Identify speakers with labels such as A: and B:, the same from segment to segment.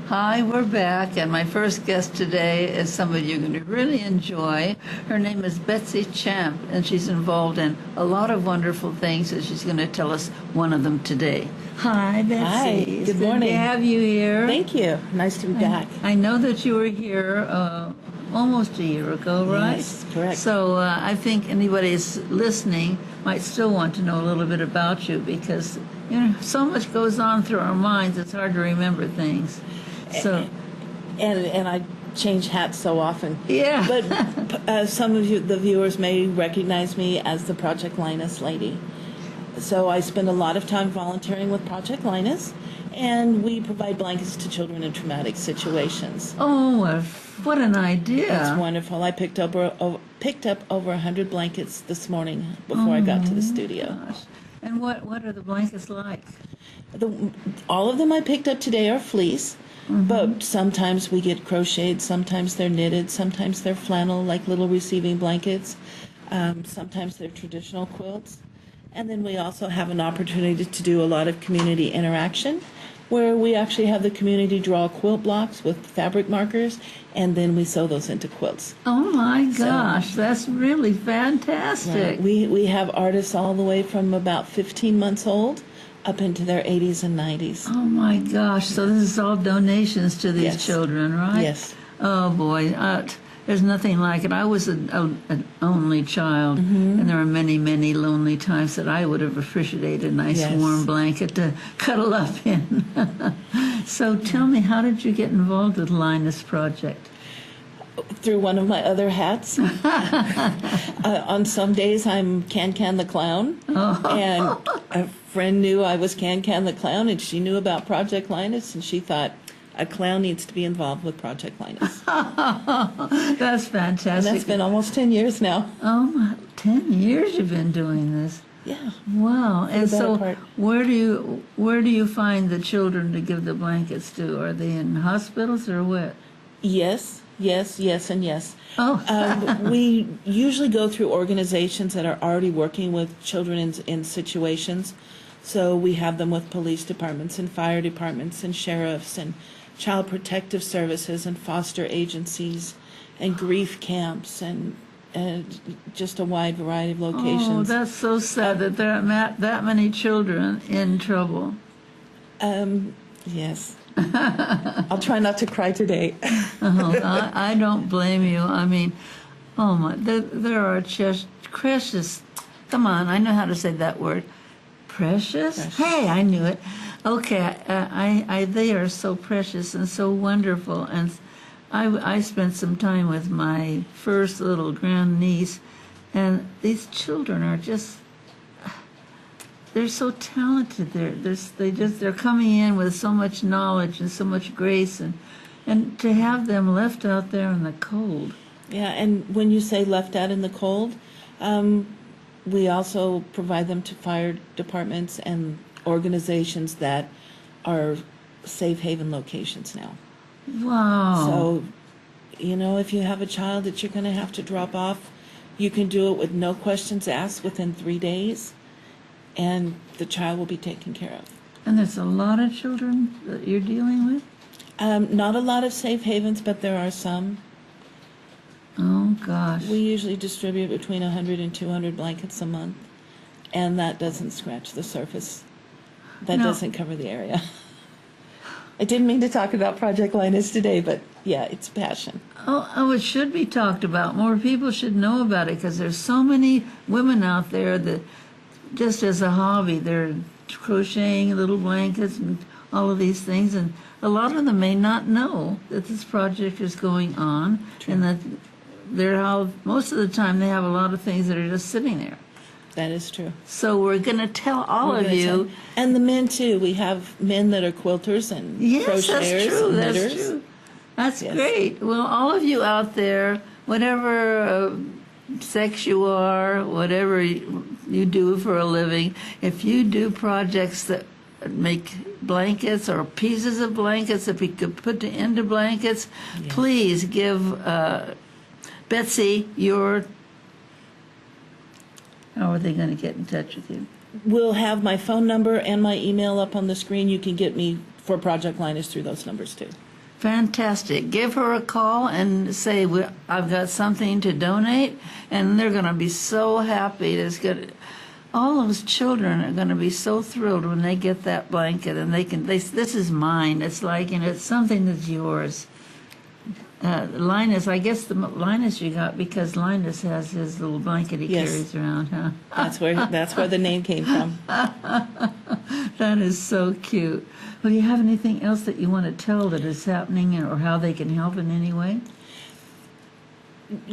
A: Hi, we're back, and my first guest today is somebody you're going to really enjoy. Her name is Betsy Champ, and she's involved in a lot of wonderful things, and she's going to tell us one of them today. Hi, Betsy.
B: Hi,
A: It's
B: good morning.
A: Good to have you here.
B: Thank you. Nice to be back.
A: I know that you were here almost a year ago, right?
B: Yes, correct.
A: So I think anybody that's listening might still want to know a little bit about you because so much goes on through our minds. It's hard to remember things. So,
B: and I change hats so often.
A: Yeah.
B: But some of you, the viewers, may recognize me as the Project Linus lady. So I spend a lot of time volunteering with Project Linus, and we provide blankets to children in traumatic situations.
A: Oh, what an idea!
B: That's wonderful. I picked up over 100 blankets this morning before I got to the studio.
A: Gosh. And what are the blankets like?
B: All of them I picked up today are fleece. But sometimes we get crocheted, sometimes they're knitted, sometimes they're flannel, like little receiving blankets. Sometimes they're traditional quilts. And then we also have an opportunity to do a lot of community interaction, where we actually have the community draw quilt blocks with fabric markers, and then we sew those into quilts.
A: Oh my gosh, that's really fantastic.
B: We have artists all the way from about 15 months old up into their 80s and 90s.
A: Oh my gosh, so this is all donations to these
B: Yes.
A: children, right?
B: Yes.
A: Oh boy, there's nothing like it. I was an only child, and there were many, many lonely times that I would have appreciated a nice
B: Yes.
A: warm blanket to cuddle up in. So tell me, how did you get involved with Linus Project?
B: Through one of my other hats. On some days, I'm Can the Clown, and a friend knew I was Can the Clown, and she knew about Project Linus, and she thought a clown needs to be involved with Project Linus.
A: That's fantastic.
B: And that's been almost 10 years now.
A: Oh, 10 years you've been doing this.
B: Yeah.
A: Wow. And
B: the better
A: so
B: part.
A: where do you find the children to give the blankets to? Are they in hospitals or what?
B: Yes, and yes.
A: Oh.
B: We usually go through organizations that are already working with children in situations. So we have them with police departments and fire departments and sheriffs and child protective services and foster agencies and grief camps and just a wide variety of locations.
A: Oh, that's so sad that there are that many children in trouble.
B: Yes. I'll try not to cry today.
A: I don't blame you. I mean, oh my, there are just precious. Come on, I know how to say that word. Precious? Hey, I knew it. Okay, they are so precious and so wonderful. And I spent some time with my first little grandniece, and these children are they're so talented. They're coming in with so much knowledge and so much grace, and to have them left out there in the cold.
B: Yeah, and when you say left out in the cold, we also provide them to fire departments and organizations that are safe haven locations now.
A: Wow.
B: So, if you have a child that you're going to have to drop off, you can do it with no questions asked within 3 days, and the child will be taken care of.
A: And there's a lot of children that you're dealing with?
B: Not a lot of safe havens, but there are some.
A: Oh, gosh.
B: We usually distribute between 100 and 200 blankets a month, and that doesn't scratch the surface. That
A: No.
B: doesn't cover the area. I didn't mean to talk about Project Linus today, but yeah, it's passion.
A: Oh, it should be talked about. More people should know about it because there's so many women out there that just as a hobby, they're crocheting little blankets and all of these things, and a lot of them may not know that this project is going on.
B: True.
A: And that most of the time they have a lot of things that are just sitting there.
B: That is true.
A: So we're going to tell all of you.
B: And the men, too. We have men that are quilters and
A: Yes,
B: crocheters
A: that's true.
B: and
A: That's
B: knitters.
A: true. That's
B: Yes.
A: great. Well, all of you out there, whatever sex you are, whatever you do for a living, if you do projects that make blankets or pieces of blankets that we could put into blankets, please give Betsy your... How are they going to get in touch with you?
B: We'll have my phone number and my email up on the screen. You can get me for Project Linus through those numbers, too.
A: Fantastic. Give her a call and say, I've got something to donate, and they're going to be so happy. All those children are going to be so thrilled when they get that blanket, and this is mine. It's like, it's something that's yours. Linus, I guess Linus you got because Linus has his little blanket he
B: Yes.
A: carries around, huh?
B: That's where the name came from.
A: That is so cute. Well, do you have anything else that you want to tell that is happening or how they can help in any way?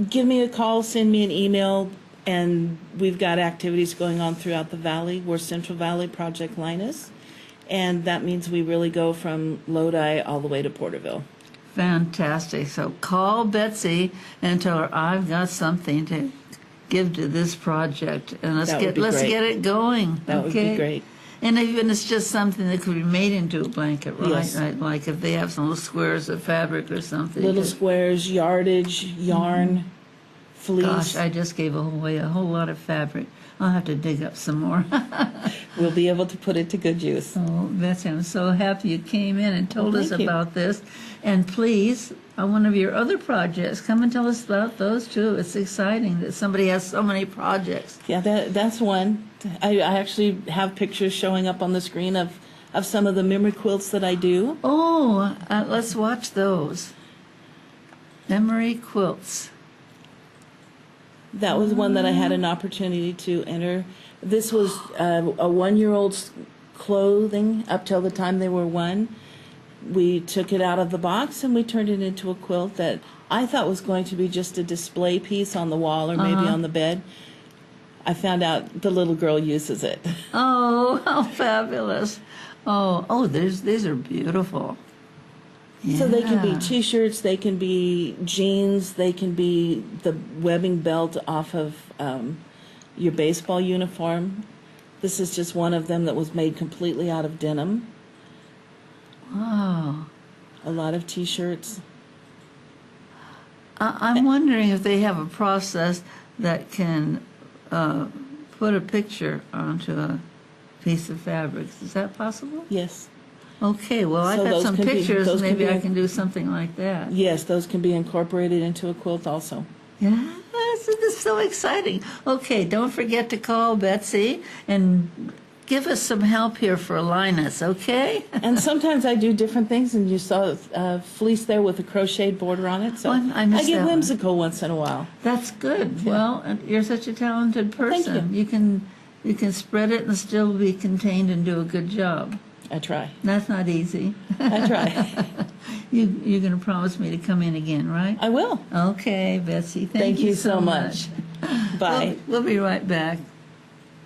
B: Give me a call, send me an email, and we've got activities going on throughout the valley. We're Central Valley Project Linus, and that means we really go from Lodi all the way to Porterville.
A: Fantastic. So call Betsy and tell her I've got something to give to this project, and let's get it going.
B: That would be great.
A: And even it's just something that could be made into a blanket, right?
B: Yes.
A: Right? Like if they have some little squares of fabric or something.
B: Little squares, yardage, yarn, fleece.
A: Gosh, I just gave away a whole lot of fabric. I'll have to dig up some more.
B: We'll be able to put it to good use.
A: Oh, Betsy, I'm so happy you came in and told us
B: thank you.
A: about this. And please, on one of your other projects, come and tell us about those too. It's exciting that somebody has so many projects.
B: Yeah, that's one. I actually have pictures showing up on the screen of some of the memory quilts that I do.
A: Oh, let's watch those. Memory quilts.
B: That was one that I had an opportunity to enter. This was a 1-year-old's clothing up till the time they were 1. We took it out of the box and we turned it into a quilt that I thought was going to be just a display piece on the wall or maybe on the bed. I found out the little girl uses it.
A: Oh, how fabulous. Oh, these are beautiful.
B: So they can be
A: Yeah.
B: T-shirts, they can be jeans, they can be the webbing belt off of your baseball uniform. This is just one of them that was made completely out of denim.
A: Wow.
B: A lot of T-shirts.
A: I'm wondering if they have a process that can put a picture onto a piece of fabric. Is that possible?
B: Yes.
A: Okay, well,
B: So
A: I've got
B: those
A: some
B: can be-
A: pictures.
B: those can
A: Maybe
B: be-
A: I can do something like that.
B: Yes, those can be incorporated into a quilt also.
A: Yeah, this is so exciting. Okay, don't forget to call Betsy and give us some help here for Linus, okay?
B: And sometimes I do different things, and you saw fleece there with a crocheted border on it. So
A: Oh, I missed
B: get
A: that one.
B: whimsical once in a while.
A: That's good. Well, and you're such a talented person.
B: you.
A: You can spread it and still be contained and do a good job.
B: I try.
A: That's not easy.
B: I try.
A: You're going to promise me to come in again, right?
B: I will.
A: Okay, Betsy.
B: Thank you so much. Bye.
A: We'll be right back.